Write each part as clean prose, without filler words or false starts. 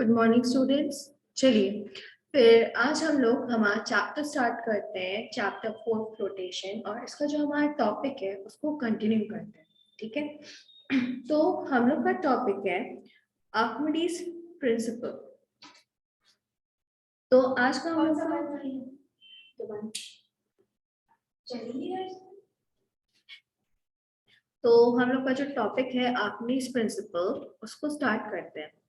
Good morning students. चलिए फिर आज हम लोग हमारा चैप्टर स्टार्ट करते हैं, चैप्टर 4 फ्लोटेशन, और इसका जो हमारा टॉपिक है उसको कंटिन्यू करते हैं। ठीक है, तो हम लोग का टॉपिक है आर्किमिडीज प्रिंसिपल। तो आज का हम लोग तो हम लोग का जो टॉपिक है आर्किमिडीज प्रिंसिपल, उसको स्टार्ट करते हैं।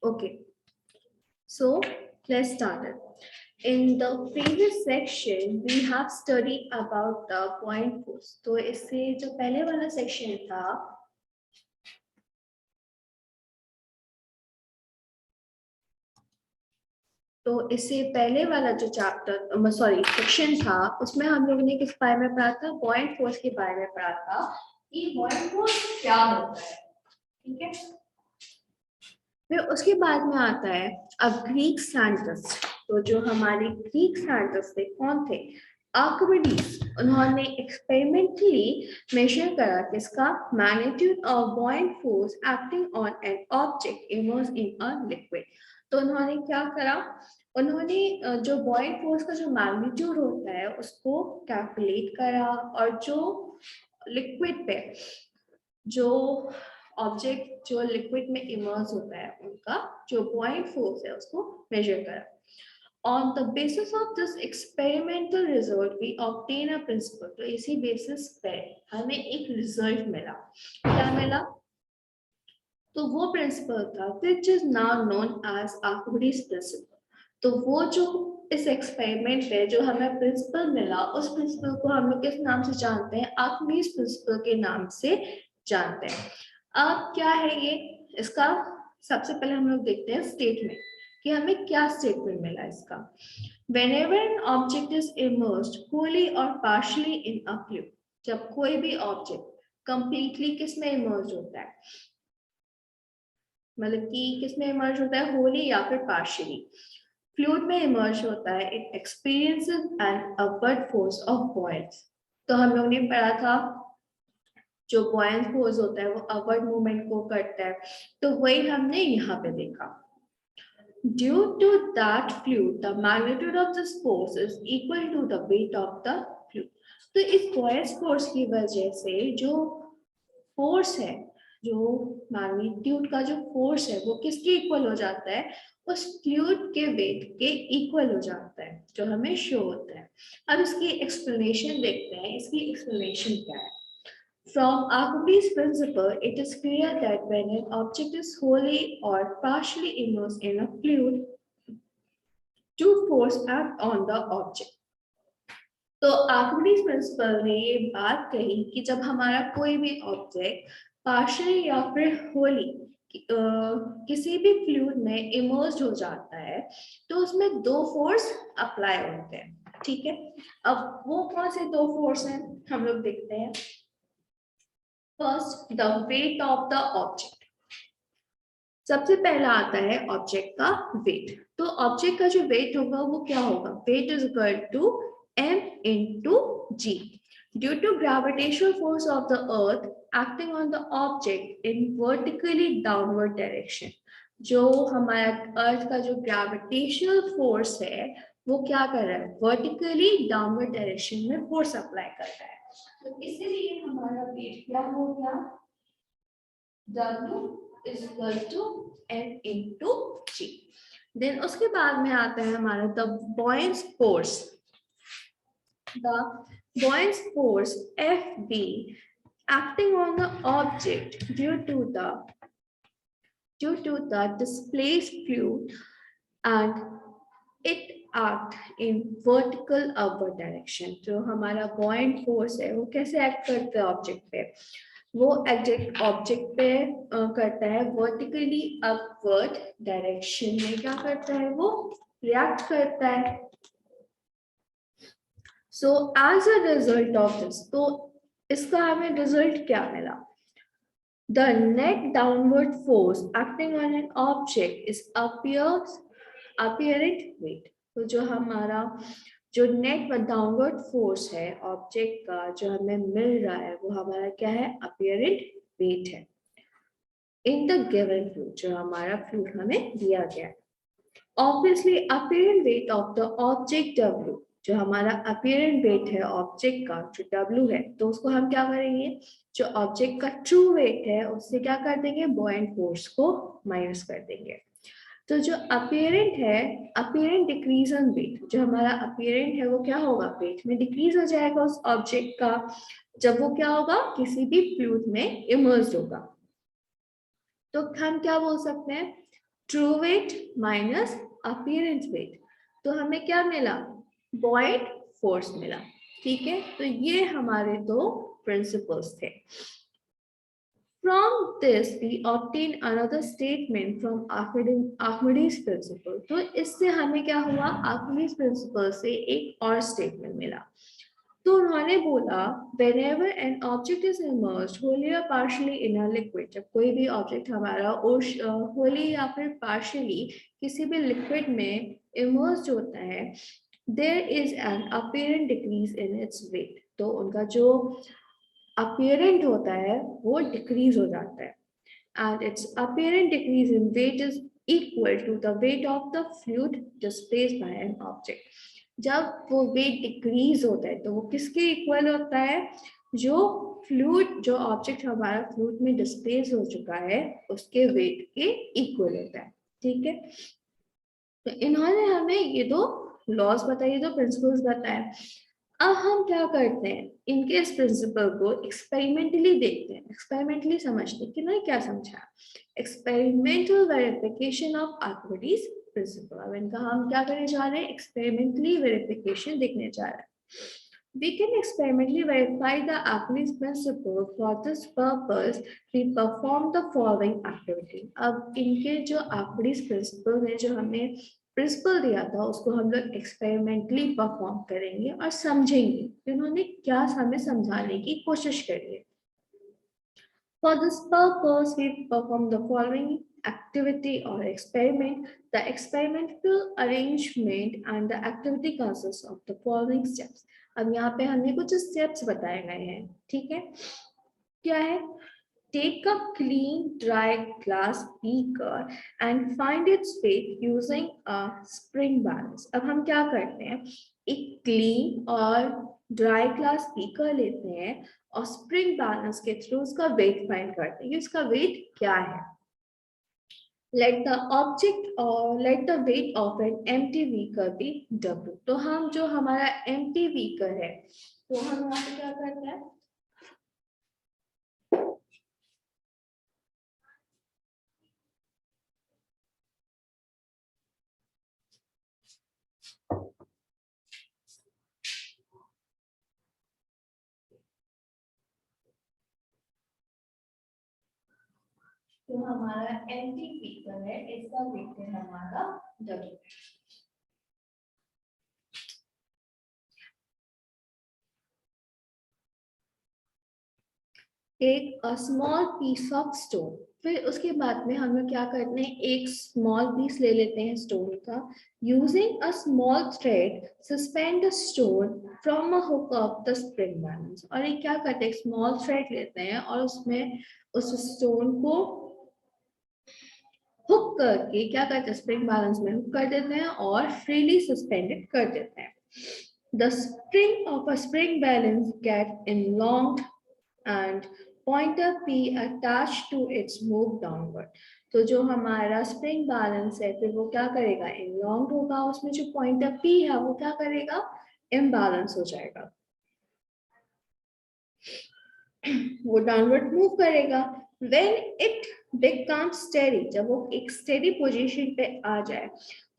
Okay, so let's start it. In the previous section, we have studied about the point force. तो इससे जो पहले वाला सेक्शन था, तो इससे पहले वाला जो चैप्टर सेक्शन था, उसमें हम लोगों ने किस बारे में पढ़ा था? पॉइंट फोर्स के बारे में पढ़ा था कि पॉइंट फोर्स क्या होता है। ठीक है, फिर उसके बाद में आता है अब ग्रीक साइंटिस्ट। तो जो हमारे ग्रीक साइंटिस्ट थे, कौन थे? आर्किमिडीज। उन्होंने एक्सपेरिमेंटली मेजर करा किसका? Magnitude of बॉइंट force acting on an object immersed in a liquid. तो उन्होंने क्या करा? उन्होंने जो बॉइंट फोर्स का जो मैग्नीट्यूड होता है उसको कैलकुलेट करा, और जो लिक्विड पे जो ऑब्जेक्ट जो लिक्विड में इमर्स होता है उनका जो पॉइंट फोर्स है उसको मेजर करा। On the basis of this experimental result, we obtain a principle. तो इसी बेसिस पे हमें एक रिजल्ट मिला। क्या मिला? तो वो प्रिंसिपल था which is now known as Archimedes principal. तो वो जो इस एक्सपेरिमेंट पे जो हमें प्रिंसिपल मिला, उस प्रिंसिपल को हम लोग किस नाम से जानते हैं? आर्किमिडीज प्रिंसिपल के नाम से जानते हैं। अब क्या है ये? इसका सबसे पहले हम लोग देखते हैं स्टेटमेंट कि हमें क्या स्टेटमेंट मिला इसका। Whenever an object is immersed wholly or partially in a fluid, जब कोई भी ऑब्जेक्ट कंप्लीटली किस में इमर्ज होता है, मतलब कि किस में इमर्ज होता है? होली या फिर पार्शियली फ्लूइड में इमर्ज होता है, it experiences an upward force of boils. तो हम लोग ने पढ़ा था जो बॉयल्स फोर्स होता है वो अपवर्ड मूवमेंट को करता है, तो वही हमने यहाँ पे देखा। Due to that fluid, the magnitude of this force is equal to the weight of the fluid. तो इस बॉयल्स फोर्स की वजह से जो फोर्स है, जो मैग्नीट्यूड का जो फोर्स है वो किसके इक्वल हो जाता है? उस फ्लूइड के वेट के इक्वल हो जाता है, जो हमें शो होता है। अब इसकी एक्सप्लेनेशन देखते हैं। इसकी एक्सप्लेनेशन क्या है? From Archimedes' principle, it is clear that when an object is wholly or partially immersed in a fluid, two forces act on the object. तो आर्किमिडीज प्रिंसिपल ने ये बात कही कि जब हमारा कोई भी ऑब्जेक्ट पार्शियली या फिर होली किसी भी फ्लूइड में इमर्स्ड हो जाता है, तो उसमें दो फोर्स अप्लाई होते हैं। ठीक है, अब वो कौन से दो फोर्स हैं हम लोग देखते हैं। First, the wait of the object. सबसे पहला आता है ऑब्जेक्ट का वेट। तो ऑब्जेक्ट का जो वेट होगा वो क्या होगा? Weight is equal to m into g. Due to gravitational force of the earth acting on the object in vertically downward direction, जो हमारा अर्थ का जो ग्रेविटेशनल फोर्स है वो क्या कर रहा है? वर्टिकली डाउनवर्ड डायरेक्शन में फोर्स अप्लाई कर रहा है। तो इसीलिए हमारा वेट क्या हो गया? W is equal to m into g. Then उसके बाद में आता है हमारा the buoyance force. The buoyant force Fb acting on the object due to the displaced fluid, and it act in vertical upward direction. जो हमारा buoyant force है वो कैसे act करता है ऑब्जेक्ट पे? वो एग्जेक्ट ऑब्जेक्ट पे करता है वर्टिकली अपवर्ड डायरेक्शन में, क्या करता है वो रिएक्ट करता है। So as a result of this, तो इसका हमें रिजल्ट क्या मिला? The net downward force acting on an object is apparent weight। तो जो हमारा जो नेट डाउनवर्ड फोर्स है ऑब्जेक्ट का जो हमें मिल रहा है वो हमारा क्या है? अपीयरेंट वेट है इन द गिवन फ्लूइड, जो हमारा फ्लूइड हमें दिया गया है। Obviously apparent weight of the object W, जो हमारा अपीयरेंट वेट है ऑब्जेक्ट का जो W है, तो उसको हम क्या करेंगे? जो ऑब्जेक्ट का ट्रू वेट है उससे क्या कर देंगे? बॉयंट फोर्स को माइनस कर देंगे। तो जो अपीयरेंट है, अपीयरेंट डिक्रीज इन वेट, जो हमारा अपीयरेंट है वो क्या होगा? वेट में डिक्रीज हो जाएगा उस ऑब्जेक्ट का, जब वो क्या होगा? किसी भी फ्लूइड में इमर्ज होगा। तो हम क्या बोल सकते हैं? True weight minus appearance weight. तो हमें क्या मिला? बॉयंट फोर्स मिला। ठीक है, तो ये हमारे दो प्रिंसिपल्स थे। From this we obtain another statement from Archimedes principle। तो इससे हमें क्या हुआ? Archimedes principle से एक और स्टेटमेंट मिला। तो उन्होंने बोला whenever an object is immersed wholly or partially in a liquid, जब कोई भी ऑब्जेक्ट हमारा wholly या फिर partially किसी भी लिक्विड में immersed होता है, there is an apparent decrease in its weight। तो उनका जो apparent होता है वो डिक्रीज हो जाता है, and its apparent decrease in weight is equal to the weight of the fluid displaced by an object। जब वो वेट डिक्रीज होता है तो वो किसके इक्वल होता है? जो फ्लूइड, जो ऑब्जेक्ट हमारा फ्लूइड में डिस्प्लेस हो चुका है उसके वेट के इक्वल होता है। ठीक है, तो इन्होंने हमें ये दो लॉज बताए, दो प्रिंसिपल्स बताए। अब हम क्या करते हैं? इनके इस प्रिंसिपल को एक्सपेरिमेंटली देखते हैं, एक्सपेरिमेंटली समझते हैं कि ना क्या समझा। Experimental verification of Archimedes principal. अब इनका हम क्या करने जा रहे हैं? एक्सपेरिमेंटली वेरिफिकेशन देखने जा रहे हैं। We can experimentally verify the Archimedes principle। For this purpose, we perform the following activity। अब इनके जो आर्किमिडीज प्रिंसिपल ने जो हमें प्रिंसिपल दिया था उसको हम लोग एक्सपेरिमेंटली परफॉर्म करेंगे और समझेंगे कि उन्होंने क्या हमें समझाने की कोशिश करी है। For this purpose, we perform the following activity or experiment। The experimental arrangement and the activity consists of the following steps। अब यहाँ पे हमें कुछ स्टेप्स बताए गए हैं। ठीक है, क्या है? Take a clean dry glass beaker and find its weight using a spring balance। अब हम क्या करते हैं? एक क्लीन और ड्राई ग्लास बीकर लेते हैं और स्प्रिंग बैलेंस के थ्रू उसका वेट फाइंड करते हैं कि उसका वेट क्या है। Let the object or let the weight of an empty beaker be W। तो हम जो हमारा empty beaker है तो हम यहाँ पे क्या करते हैं? तो हमारा empty beaker है, इसका वेट है हमारा W। एक स्मॉल पीस ऑफ स्टोन, फिर उसके बाद में हम लोग क्या करते हैं? एक स्मॉल पीस ले लेते हैं स्टोन का। Using a small thread suspend the stone from a hook of the spring balance. और ये क्या करते हैं? स्मॉल थ्रेड लेते हैं और उसमें उस स्टोन को हुक करके क्या करते हैं? स्प्रिंग बैलेंस में हुक कर देते हैं और फ्रीली सस्पेंडेड कर देते हैं। The spring of a spring balance get enlonged and pointer P attached to its move downward। तो जो हमारा स्प्रिंग बैलेंस है फिर वो क्या करेगा? enlonged होगा, उसमें जो पॉइंटर P है वो क्या करेगा? imbalance हो जाएगा, वो डाउनवर्ड मूव करेगा। When it becomes steady, जब वो एक स्टेडी पोजीशन पे आ जाए,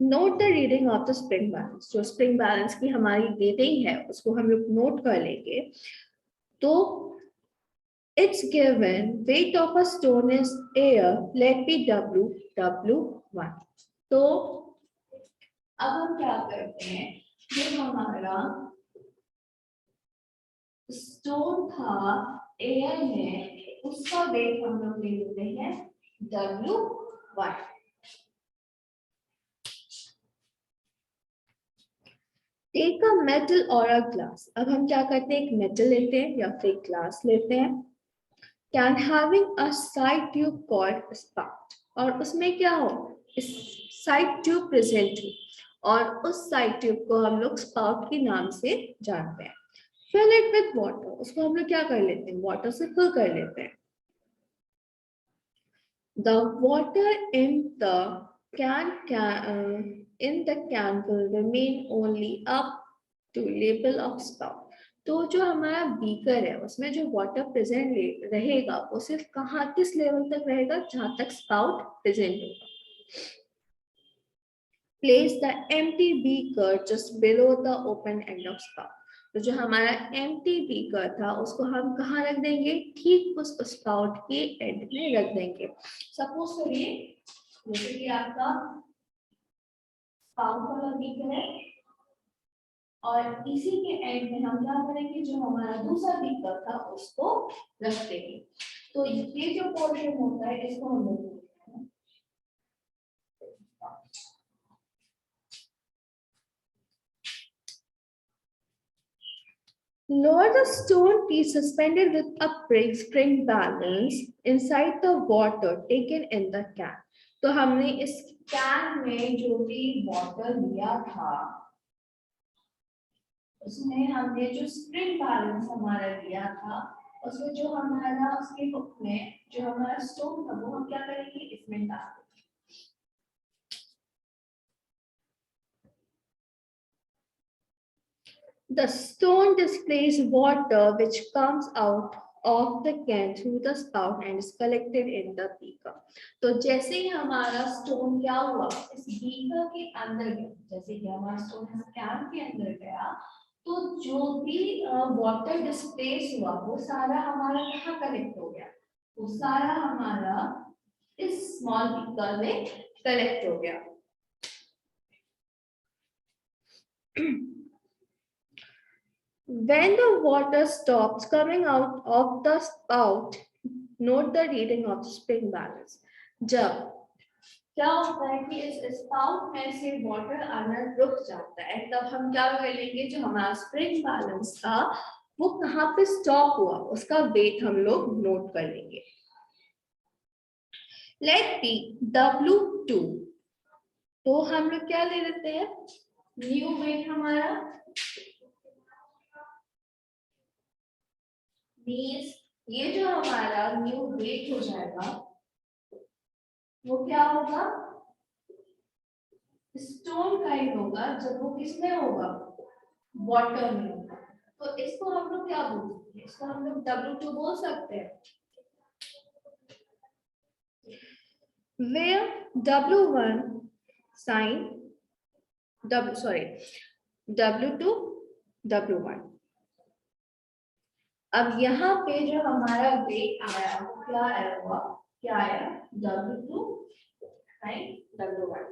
note the reading of the spring balance. जो स्प्रिंग बैलेंस की हमारी रीडिंग है उसको हम लोग नोट कर लेंगे। तो Its given weight of a stone is air, let be W, W1. तो अब हम क्या करते हैं, जो हमारा स्टोन था एयर में, उसका वेट हम लोग ले लेते हैं W1. टेक अ मेटल और अ ग्लास. अब हम क्या करते हैं, एक मेटल लेते हैं या फिर ग्लास लेते हैं. Can having a side tube called spout. और उसमें क्या हो, साइड ट्यूब प्रेजेंट हो, और उस साइड ट्यूब को हम लोग स्पाउट के नाम से जानते हैं. Fill it with water. उसको हम लोग क्या कर लेते हैं, वाटर से फिल कर लेते हैं. The water in the can will remain only up to level of spout. तो जो हमारा बीकर है उसमें जो वाटर प्रेजेंट रहेगा वो सिर्फ कहाँ, किस लेवल तक रहेगा, जहां तक स्पाउट प्रेजेंट होगा. Place the empty beaker just below the open end of spout. तो जो हमारा empty beaker था उसको हम कहाँ रख देंगे, ठीक उस स्पाउट के एंड में रख देंगे. सपोज करिए जैसे कि आपका स्पाउट वाला बीकर है और इसी के एंड में हम क्या करेंगे, जो हमारा दूसरा बीकर था उसको रख देंगे. तो ये जो पोर्शन होता है इसको हम लोग lower the stone piece suspended with a spring balance inside the water taken in the can. तो हमने इस कैन में जो भी वाटर लिया था उसमें हमने जो स्प्रिंग बैलेंस हमारा लिया था, उसमें जो हमारा उसके हुक में जो हमारा स्टोन था वो हम क्या करेंगे, इसमें डाल देंगे. The stone displays water which comes out of the can through the spout and is collected in the beaker. तो जैसे ही हमारा स्टोन क्या हुआ, इस बीकर के अंदर गया, जैसे कि हमारा स्टोन इस कैन के अंदर गया, तो जो भी वाटर डिस्प्लेस हुआ वो सारा हमारा कहाँ कलेक्ट हो गया, वो सारा हमारा इस स्मॉल बीकर में कलेक्ट हो गया. When the water stops coming out of the spout, note the reading of spring balance. जब क्या होता है कि इस स्पाउट में से वाटर आना रुक जाता है, तब हम क्या कर लेंगे, जो हमारा स्प्रिंग बैलेंस था वो कहाँ पे स्टॉप हुआ उसका वेट हम लोग नोट कर लेंगे. Let be W2. तो हम लोग क्या ले लेते हैं, न्यू वेट हमारा मीन्स ये जो हमारा न्यू वेट हो जाएगा वो क्या होगा, स्टोन का ही होगा, जब वो किसमें होगा, वाटर में होगा. तो इसको हम लोग क्या बोल सकते हैं, इसको हम लोग W2 बोल सकते हैं. Where W1 sign W2 W1. अब यहाँ पे जो हमारा वेट आया वो क्या आया हुआ, क्या आया, W2 sign W1.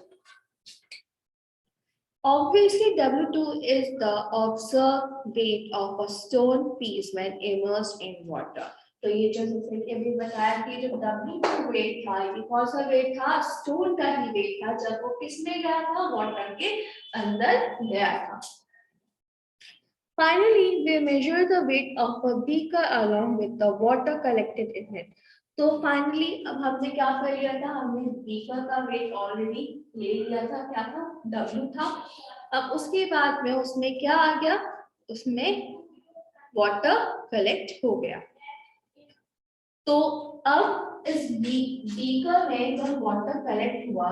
Obviously, W2 is the observed weight of a stone piece when immersed in water. तो ये जो जैसे कि अभी बताया कि जो W2 वेट था, ये कौन सा वेट था, स्टोन का ही वेट था, जब वो किसमें गया था, वाटर के अंदर गया था. Finally, we measure the weight of a beaker along with the water collected in it. तो फाइनली अब हमने क्या कर लिया था, हमने बीकर का वेट ऑलरेडी ले लिया था, क्या था, W था. अब उसके बाद में उसमें क्या आ गया, उसमें वाटर कलेक्ट हो गया. तो अब इस बीकर में जब वाटर कलेक्ट हुआ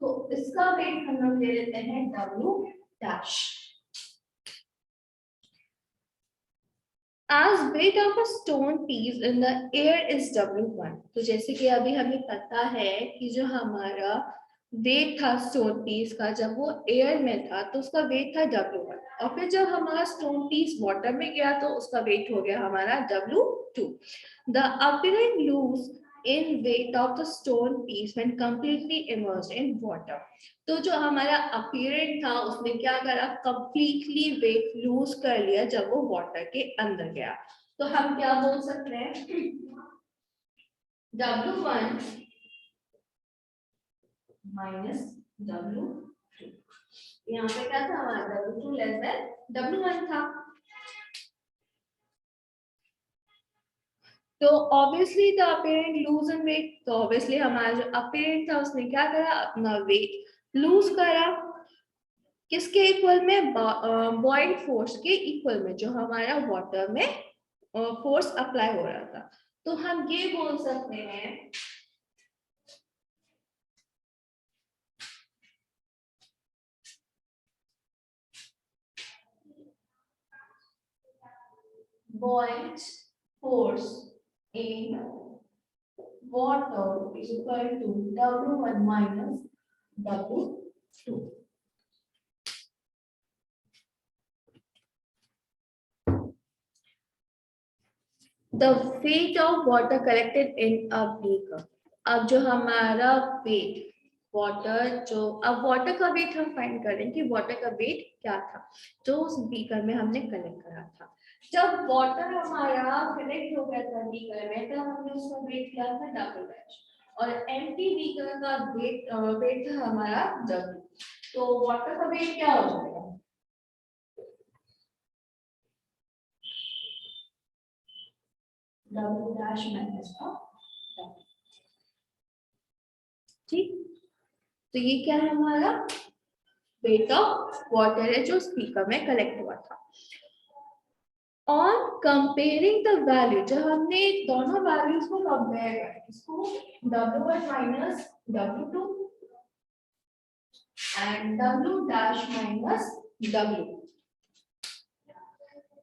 तो इसका वेट हम लोग ले लेते हैं W dash. As weight of a stone piece in the air is W1, तो जैसे कि अभी हमें पता है कि जो हमारा वेट था स्टोन पीस का जब वो एयर में था तो उसका वेट था W1, और फिर जब हमारा स्टोन पीस वाटर में गया तो उसका वेट हो गया हमारा W2. The apparent lose in weight of the stone piece when completely immersed in water. तो जो हमारा अपीयरेंट था उसने क्या करा, कंप्लीटली वेट लूज कर लिया जब वो वाटर के अंदर गया. तो हम क्या बोल सकते हैं, W1 माइनस W2. यहाँ पे क्या था हमारा W2 लेस देन W1 था. तो obviously the apparent lose in weight, तो ऑब्वियसली हमारा जो अपीयरेंट था उसने क्या करा, अपना वेट लूज करा. किसके इक्वल में, बॉइंग फोर्स के इक्वल में, जो हमारा वाटर में फोर्स अप्लाई हो रहा था. तो हम ये बोल सकते हैं buoyant force in water is equal to W1 minus W2. The weight of water collected in a beaker. अब जो हमारा वेट वाटर, जो अब वाटर का वेट हम फाइंड करें कि वाटर का वेट क्या था जो उस बीकर में हमने कलेक्ट करा था. जब वाटर हमारा कलेक्ट हो गया था बीकर में तब हमने उसका वेट किया था W, और एम्प्टी बीकर का वेट था हमारा W. तो वाटर का वेट क्या हो जाएगा, W डैश माइनस का. ठीक, तो ये क्या है हमारा वेट ऑफ वाटर है जो स्पीकर में कलेक्ट हुआ था. ऑन कंपेयरिंग द वैल्यू, जब हमने दोनों वैल्यूज को कंपेयर किया, इसको W1 minus W2 and W dash minus W,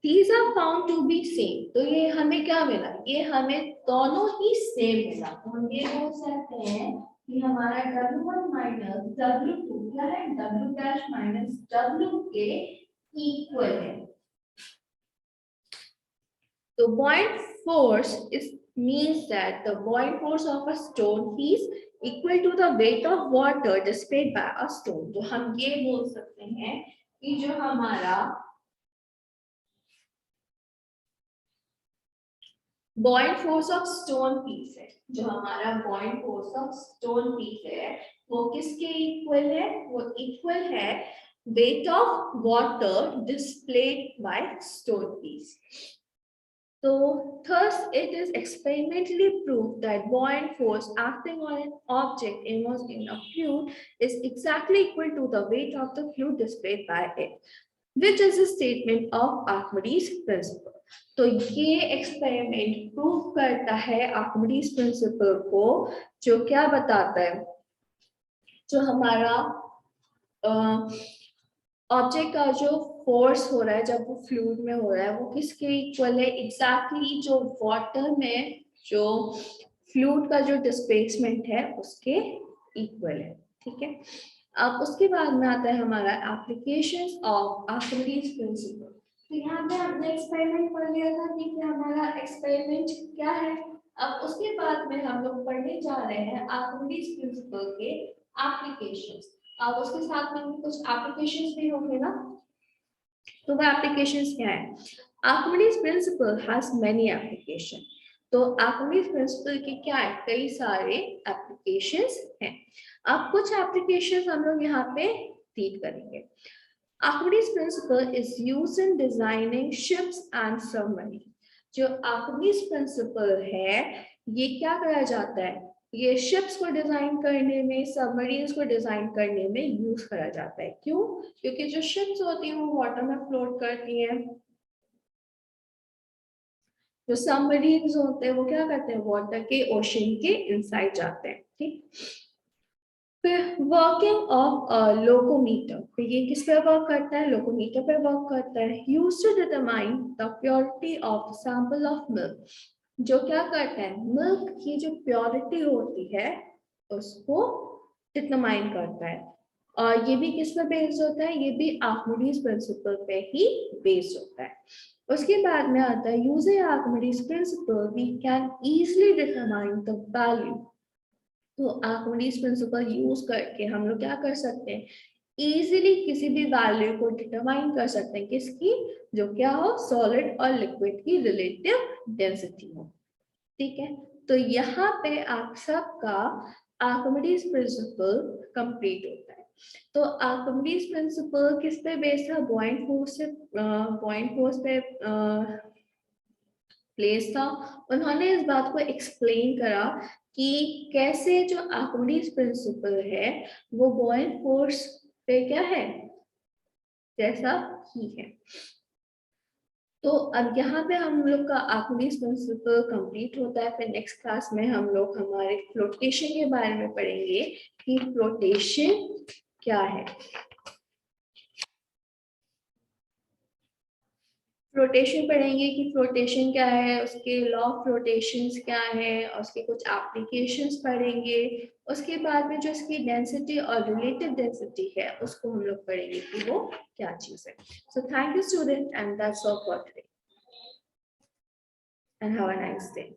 these are found to be same. तो ये हमें क्या मिला, ये हमें दोनों ही सेम मिला. तो हम ये बोल सकते हैं कि हमारा W1 माइनस W2 क्या है, W डैश माइनस W के इक्वल है. तो buoyant force is means that the buoyant force of a stone piece equal to the weight of water displayed by a stone. तो हम ये बोल सकते हैं कि जो हमारा buoyant force of stone piece है, जो हमारा buoyant force of stone piece है वो किसके इक्वल है, वो इक्वल है weight of water displayed by stone piece. So thus it is experimentally proved that buoyant force acting on an object immersed in a fluid is exactly equal to the weight of the fluid displayed by it, which is a statement of Archimedes' principle. तो ये experiment prove करता है Archimedes principal को, जो क्या बताता है, जो हमारा ऑब्जेक्ट का जो फोर्स हो रहा है जब वो फ्लूइड में हो रहा है वो किसके इक्वल है, एग्जैक्टली जो वाटर में जो फ्लूइड का जो डिस्प्लेसमेंट है उसके इक्वल है. ठीक है, अब उसके बाद में आता है हमारा एप्लीकेशंस ऑफ आर्किमिडीज प्रिंसिपल. तो यहाँ पे हमने एक्सपेरिमेंट पढ़ लिया था कि हमारा एक्सपेरिमेंट क्या है. अब उसके बाद में हम लोग पढ़ने जा रहे हैं आर्किमिडीज प्रिंसिपल के एप्लीकेशंस. अब उसके साथ में कुछ एप्लीकेशंस भी होंगे ना, तो वो एप्लीकेशंस क्या है. Archimedes principal has many application. तो आर्किमिडीज प्रिंसिपल के क्या है, कई सारे एप्लीकेशंस हैं. अब कुछ एप्लीकेशंस हम लोग यहाँ पे रीड करेंगे. Archimedes principle is used in designing ships and submarines. जो Archimedes principle है ये क्या करा जाता है, ये शिप्स को डिजाइन करने में, सबमरीन्स को डिजाइन करने में यूज करा जाता है. क्यों, क्योंकि जो शिप्स होती हैं वो वाटर में फ्लोट करती हैं, जो सबमरीन्स होते हैं वो क्या करते हैं, वाटर के ओशन के इनसाइड जाते हैं. ठीक, फिर वर्किंग ऑफ लोकोमीटर, फिर ये किस पे वर्क करता है, लोकोमीटर पे वर्क करता है। Use to determine the purity of sample of milk, जो क्या करता है, मिल्क की जो प्योरिटी होती है उसको डिटरमाइन करता है। और ये भी किस पे बेस्ड होता है, ये भी आर्किमिडीज प्रिंसिपल पे ही बेस्ड होता है। उसके बाद में आता है using Archimedes principle we can easily determine the value. तो आर्किमिडीज प्रिंसिपल यूज करके हम लोग क्या कर सकते हैं, इजीली किसी भी वैल्यू को डिटरमाइन कर सकते हैं, किसकी, जो क्या हो, सॉलिड और लिक्विड की रिलेटिव डेंसिटी हो। ठीक है, तो यहाँ पे आप सबका आर्किमिडीज प्रिंसिपल कंप्लीट होता है। तो आर्किमिडीज प्रिंसिपल किस पे बेस्ड था, बॉइंट फोर्स से, बॉइंट फोर्स पे प्लेस था। उन्होंने इस बात को एक्सप्लेन करा कि कैसे जो आर्किमिडीज प्रिंसिपल है वो बॉइंट फोर्स पे क्या है, जैसा ही है। तो अब यहाँ पे हम लोग का आर्किमिडीज प्रिंसिपल कंप्लीट होता है। फिर नेक्स्ट क्लास में हम लोग हमारे फ्लोटेशन के बारे में पढ़ेंगे कि फ्लोटेशन क्या है। फ्लोटेशन पढ़ेंगे कि फ्लोटेशन क्या है, उसके लॉ ऑफ फ्लोटेशंस क्या है, और उसके कुछ एप्लीकेशंस पढ़ेंगे। उसके बाद में जो इसकी डेंसिटी और रिलेटिव डेंसिटी है उसको हम लोग पढ़ेंगे कि वो क्या चीज है। So thank you student, and that's all for today, and have a nice day.